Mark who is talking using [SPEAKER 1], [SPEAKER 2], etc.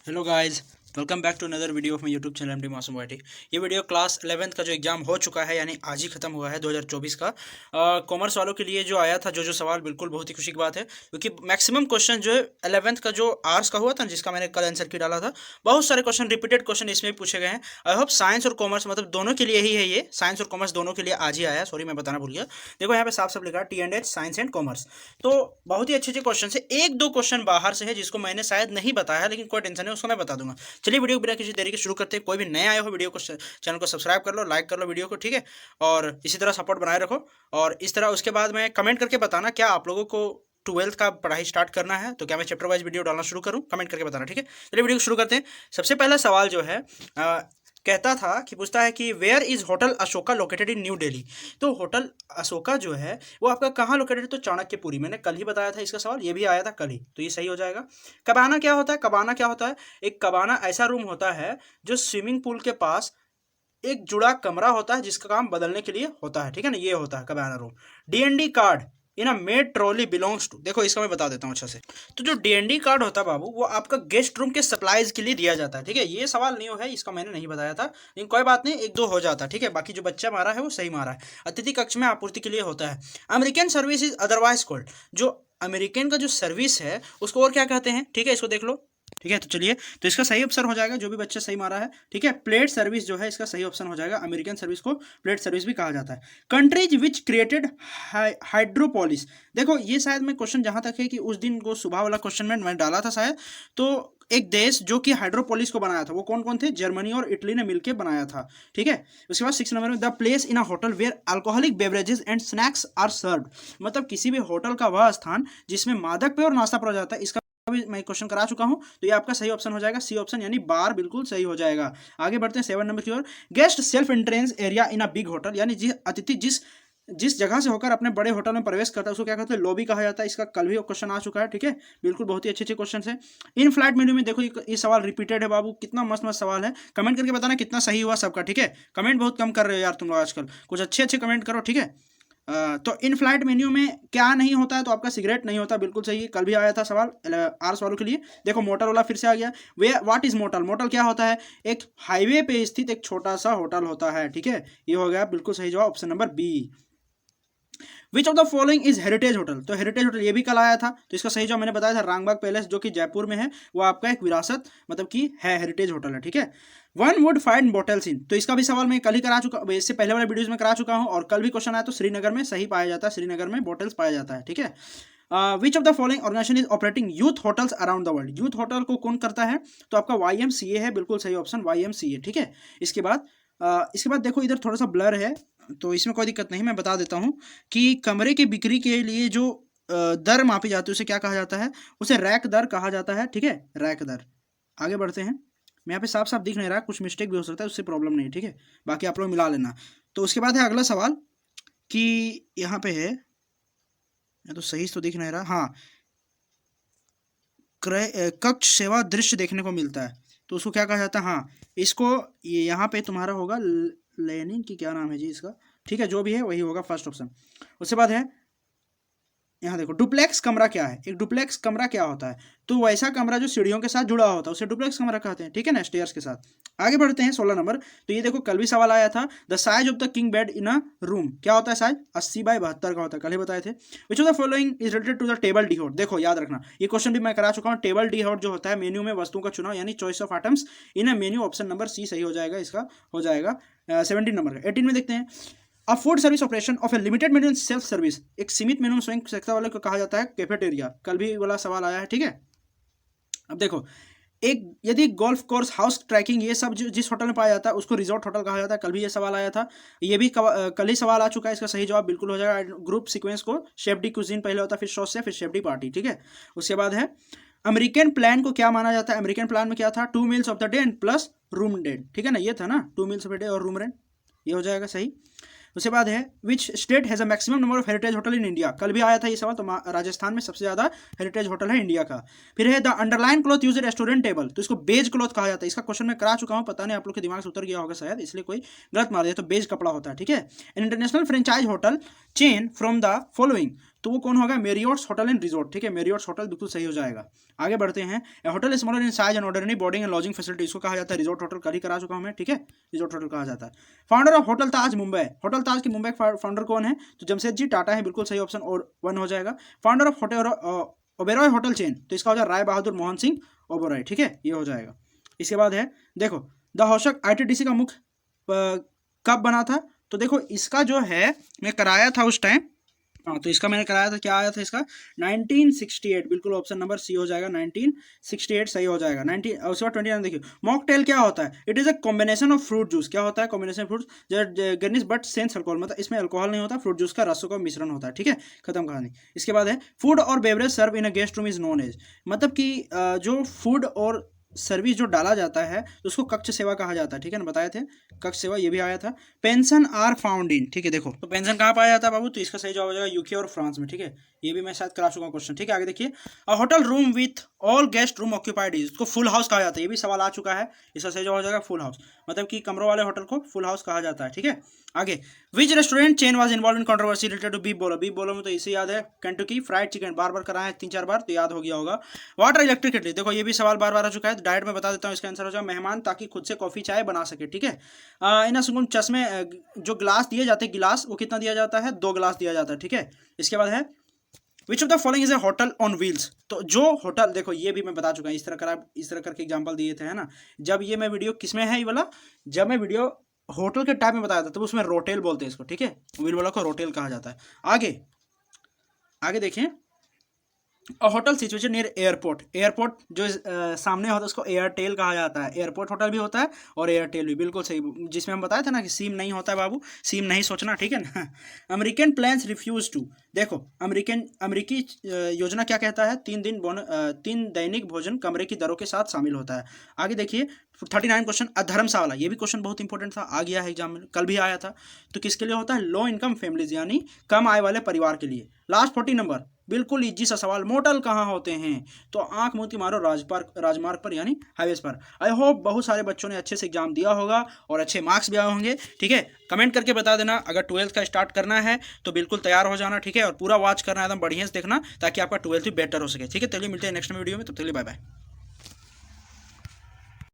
[SPEAKER 1] Hello guys, welcome back to another video of my YouTube channel MD Masoom YT. ये video class 11th का जो exam हो चुका है, यानी आज ही खत्म हुआ है 2024 का। कॉमर्स वालों के लिए जो आया था जो सवाल, बिल्कुल बहुत ही खुशी की बात है, क्योंकि मैक्सिमम क्वेश्चन जो है 11th का जो आर्ट्स का हुआ था, जिसका मैंने कल आंसर की डाला था, बहुत सारे क्वेश्चन रिपीटेड क्वेश्चन इसमें भी पूछे गए हैं। आई होप साइंस और कॉमर्स मतलब दोनों के लिए ही है, ये साइंस और कॉमर्स दोनों के लिए आज ही आया है। सॉरी, मैं बताना भूल गया। देखो यहाँ पे साफ साफ लिखा है T&H साइंस एंड कॉमर्स। तो बहुत ही अच्छे अच्छे क्वेश्चन है। एक दो क्वेश्चन बाहर से है जिसको मैंने शायद नहीं बताया, लेकिन कोई टेंशन नहीं, उसको मैं बता दूंगा। चलिए वीडियो बिना किसी देरी के शुरू करते हैं। कोई भी नया आए हो वीडियो को, चैनल को सब्सक्राइब कर लो, लाइक कर लो वीडियो को, ठीक है। और इसी तरह सपोर्ट बनाए रखो। और इस तरह उसके बाद में कमेंट करके बताना क्या आप लोगों को 12th का पढ़ाई स्टार्ट करना है, तो क्या मैं चैप्टर वाइज वीडियो डालना शुरू करूं? कमेंट करके बताना, ठीक है। चलिए वीडियो को शुरू करते हैं। सबसे पहला सवाल जो है कहता था कि पूछता है कि where is hotel Ashoka located in New Delhi. तो होटल अशोका जो है वो आपका कहाँ लोकेटेड है? तो चाणक्यपुरी। मैंने कल ही बताया था इसका सवाल, ये भी आया था कल ही, तो ये सही हो जाएगा। कबाना क्या होता है? कबाना क्या होता है? एक कबाना ऐसा रूम होता है जो स्विमिंग पूल के पास एक जुड़ा कमरा होता है, जिसका काम बदलने के लिए होता है, ठीक है ना। ये होता है cabana room. DND card in a maid trolley belongs to. देखो इसका मैं बता देता हूँ अच्छा से। तो जो डीएनडी कार्ड होता है बाबू, वो आपका गेस्ट रूम के सप्लाईज के लिए दिया जाता है, ठीक है। ये सवाल नहीं है, इसका मैंने नहीं बताया था, लेकिन कोई बात नहीं, एक दो हो जाता है, ठीक है। बाकी जो बच्चा मारा है वो सही मारा है। अतिथि कक्ष में आपूर्ति के लिए होता है। American service is otherwise called. जो अमेरिकन का जो सर्विस है उसको और क्या कहते हैं, ठीक है, इसको देख लो, ठीक है। तो चलिए, तो इसका सही ऑप्शन हो जाएगा, जो भी बच्चा सही मारा है, ठीक है, प्लेट सर्विस जो है इसका सही ऑप्शन हो जाएगा। अमेरिकन सर्विस को प्लेट सर्विस भी कहा जाता है। Countries which created Hydropolis. देखो ये शायद मैं क्वेश्चन जहां तक है कि उस दिन को सुबह वाला क्वेश्चन में डाला था शायद, तो एक देश जो कि हाइड्रोपोलिस को बनाया था वो कौन कौन थे? जर्मनी और इटली ने मिलकर बनाया था, ठीक है। उसके बाद 6 नंबर में the place in a hotel where alcoholic beverages and snacks are served. मतलब किसी भी होटल का वह स्थान जिसमें मादक पेय और नाश्ता परोसा जाता है। इसका भी मैं क्वेश्चन करा चुका हूं, तो ये आपका सही ऑप्शन हो जाएगा, सी ऑप्शन, यानी बार बिल्कुल सही हो जाएगा। आगे बढ़ते हैं 7 नंबर की ओर। Guest self entrance area in a big hotel, यानी जिस अतिथि जिस जगह से होकर अपने बड़े होटल में प्रवेश करता है उसको क्या कहते हैं? लॉबी कहा जाता है। इसका कल भी क्वेश्चन आ चुका है, ठीक है। बिल्कुल बहुत ही अच्छे अच्छे क्वेश्चन है। इन फ्लाइट मेन्यू में देखो ये सवाल रिपीटेड है बाबू, कितना मस्त मस्त सवाल है। कमेंट करके बताना कितना सही हुआ सबका, ठीक है। कमेंट बहुत कम कर रहे हो यार तुम लोग आजकल, कुछ अच्छे अच्छे कमेंट करो, ठीक है। तो इन फ्लाइट मेन्यू में क्या नहीं होता है? तो आपका सिगरेट नहीं होता, बिल्कुल सही है। कल भी आया था सवाल आर्ट्स वालों के लिए। देखो मोटल वाला फिर से आ गया। वे व्हाट इज मोटल? मोटल क्या होता है? एक हाईवे पे स्थित एक छोटा सा होटल होता है, ठीक है। ये हो गया बिल्कुल सही जवाब, option number B. Which of the following is heritage hotel? तो हेरिटेज होटल ये भी कल आया था, तो इसका सही जवाब मैंने बताया था रामबाग पैलेस, जो कि जयपुर में है, वो आपका एक विरासत मतलब कि है, हेरिटेज होटल है, ठीक है। वन वुड फाइंड बोटल्स इन, तो इसका भी सवाल मैं कल ही करा चुका, इससे पहले वाले वीडियोज में करा चुका हूं, और कल भी क्वेश्चन आया। तो श्रीनगर में सही पाया जाता है, श्रीनगर में बोटल्स पाया जाता है, ठीक है। Which of the following organization is operating youth hotels around the world? Youth hotel को कौन करता है? तो आपका YMCA है, बिल्कुल सही ऑप्शन YMCA, ठीक है। इसके बाद देखो इधर थोड़ा सा ब्लर है, तो इसमें कोई दिक्कत नहीं, मैं बता देता हूँ कि कमरे की बिक्री के लिए जो दर मापी जाती है उसे क्या कहा जाता है? उसे रैक दर कहा जाता है, ठीक है, रैक दर। आगे बढ़ते हैं। मैं यहाँ पे साफ साफ दिख नहीं रहा, कुछ मिस्टेक भी हो सकता है, उससे प्रॉब्लम नहीं, ठीक है। बाकी आप लोग मिला लेना। तो उसके बाद है अगला सवाल कि यहाँ पे है, तो सही तो दिख नहीं रहा, हाँ, कक्ष सेवा दृश्य देखने को मिलता है, तो उसको क्या कहा जाता है? हाँ, इसको ये यहाँ पे तुम्हारा होगा लेनिन की क्या नाम है जी इसका, ठीक है, जो भी है वही होगा फर्स्ट ऑप्शन। उसके बाद है यहाँ देखो डुप्लेक्स कमरा क्या है? एक डुप्लेक्स कमरा क्या होता है? तो वैसा कमरा जो सीढ़ियों के साथ जुड़ा होता है उसे डुप्लेक्स कमरा कहते हैं, ठीक है ना, स्टेयर्स के साथ। आगे बढ़ते हैं 16 नंबर। तो ये देखो कल भी सवाल आया था, the size of the king bed in a room क्या होता है? साइज 80/72 का होता है, कल ही बताए थे। Which of the following is related to the table d hote? देखो याद रखना, ये क्वेश्चन भी मैं करा चुका हूँ। टेबल डी हॉट जो होता है मेन्यू में वस्तुओं का चुनाव, यानी choice of items in a menu, option number C सही हो जाएगा, इसका हो जाएगा 17 नंबर का। 18 में देखते हैं, अ food service operation of A limited menu self service, एक सीमित मेन्यू में स्वयं सहायता वाले को कहा जाता है कैफेटेरिया। कल भी वाला सवाल आया है, ठीक है। अब देखो, एक यदि गोल्फ कोर्स, हाउस ट्रैकिंग, ये सब जिस होटल में पाया जाता है उसको रिजॉर्ट होटल कहा जाता है। कल भी ये सवाल आया था, ये भी कल ही सवाल आ चुका है। इसका सही जवाब बिल्कुल हो जाएगा ग्रुप सीक्वेंस को शेफ डी कुजीन पहले होता है, फिर सॉस से, फिर शेफ डी पार्टी, ठीक है। उसके बाद है अमेरिकन प्लान को क्या माना जाता है? अमेरिकन प्लान में क्या था? 2 meals of the day and plus room rent, ठीक है ना, ये था ना, 2 मील्स ऑफ द डे और रूम रेंट, ये हो जाएगा सही। उसके बाद है which state has a maximum number of heritage hotel in India? कल भी आया था ये सवाल, तो राजस्थान में सबसे ज़्यादा हेरिटेज होटल है इंडिया का। फिर है the underline cloth use restaurant table, तो इसको बेज क्लॉथ कहा जाता है। इसका क्वेश्चन मैं करा चुका हूँ, पता नहीं आप लोग के दिमाग से उतर गया होगा शायद, इसलिए कोई गलत मार दिया, तो बेज कपड़ा होता है, ठीक है। An international franchise hotel chain from the following, तो वो कौन होगा, मेरियोट्स होटल एंड रिजॉर्ट, ठीक है, मेरियोट्स होटल बिल्कुल सही हो जाएगा। आगे बढ़ते हैं, hotel smaller in size and orderly boarding and lodging facility, इसको कहा जाता है रिजॉर्ट होटल, कल ही करा चुका हूं मैं, ठीक है, रिजॉर्ट होटल कहा जाता है। Founder of hotel Taj Mumbai, hotel Taj की मुंबई फाउंडर कौन है, तो जमशेदजी टाटा है, बिल्कुल सही ऑप्शन और 1 हो जाएगा। Founder of hotel Oberoi hotel chain, तो इसका हो जाएगा राय बहादुर मोहन सिंह ओबेरॉय, ठीक है, ये हो जाएगा। इसके बाद है देखो द होशक आईटीडीसी का मुख्य कब बना था, तो देखो इसका जो है मैं कराया था उस टाइम, हाँ तो इसका मैंने कराया था, क्या आया था इसका 1968, बिल्कुल ऑप्शन नंबर सी हो जाएगा, 1968 सही हो जाएगा। 19 उसके बाद 29 देखिए मॉकटेल क्या होता है, it is a combination of fruit juice, क्या होता है combination fruit garnish but sans alcohol, मतलब इसमें अल्कोहल नहीं होता, फ्रूट जूस का रसों का मिश्रण होता है, ठीक है, खत्म कहानी। इसके बाद है फूड और beverage serve in a guest room is known as, मतलब कि जो फूड और सर्विस जो डाला जाता है तो उसको कक्ष सेवा कहा जाता है, ठीक है ना, बताए थे कक्ष सेवा, ये भी आया था। पेंशन आर फाउंड इन, ठीक है, देखो तो पेंशन कहाँ पाया जाता है बाबू, तो इसका सही जवाब हो जाएगा यूके और फ्रांस में, ठीक है, ये भी मैं शायद करा चुका हूँ क्वेश्चन, ठीक है। आगे देखिए a hotel room with all guest room occupied is, इसको फुल हाउस कहा जाता है, ये भी सवाल आ चुका है, इसका सही जवाब हो जाएगा फुल हाउस, मतलब कि कमरों वाले होटल को फुल हाउस कहा जाता है, ठीक है। आगे which restaurant chain was involved in controversy related to beef बोलो, बीफ बोलो में तो इसे याद है केंटकी फ्राइड चिकन, बार बार कराया 3-4 बार तो याद हो गया होगा। वाटर इलेक्ट्रिक केटली, देखो ये भी सवाल बार बार आ चुका है, तो डायरेक्ट में बता देता हूँ, इसका आंसर हो जाएगा मेहमान, ताकि खुद से कॉफी चाय बना सके, ठीक है। इन सुगुन चश्मे जो गिलास दिए जाते हैं, गिलास वो कितना दिया जाता है, 2 गिलास दिया जाता है, ठीक है। इसके बाद है which of the following is a hotel on wheels, तो जो होटल, देखो ये भी मैं बता चुका हूँ, इस तरह करके एग्जांपल दिए थे, है ना, जब ये मैं वीडियो किस में है, ये वाला जब मैं वीडियो होटल के टाइप में बताया था, तो उसमें रोटेल बोलते हैं इसको, ठीक है, व्हील वाला को रोटेल कहा जाता है। आगे आगे देखें hotel situation near airport, airport जो सामने होता है उसको एयरटेल कहा जाता है, एयरपोर्ट होटल भी होता है और एयरटेल भी, बिल्कुल सही, जिसमें हम बताए थे ना कि सिम नहीं होता है बाबू, सिम नहीं सोचना, ठीक है ना। अमेरिकन प्लान्स रिफ्यूज टू, देखो अमेरिकी योजना क्या कहता है, 3 दैनिक भोजन कमरे की दरों के साथ शामिल होता है। आगे देखिए 39 क्वेश्चन धर्मशाला, ये भी क्वेश्चन बहुत इंपॉर्टेंट था, आ गया है एग्जाम में, कल भी आया था, तो किसके लिए होता है, लो इनकम फैमिलीज, यानी कम आय वाले परिवार के लिए। लास्ट 40 नंबर बिल्कुल इजी सा सवाल, मोटल कहाँ होते हैं, तो आंख मोती मारो राजमार्ग पर यानी हाईवेज पर। आई होप बहुत सारे बच्चों ने अच्छे से एग्जाम दिया होगा और अच्छे मार्क्स भी आए होंगे, ठीक है। कमेंट करके बता देना, अगर 12th का स्टार्ट करना है तो बिल्कुल तैयार हो जाना, ठीक है, और पूरा वॉच करना, एकदम बढ़िया से देखना ताकि आपका 12th भी बेटर हो सके, ठीक है। चलिए मिलते हैं नेक्स्ट वीडियो में, तब तक के लिए बाय बाय।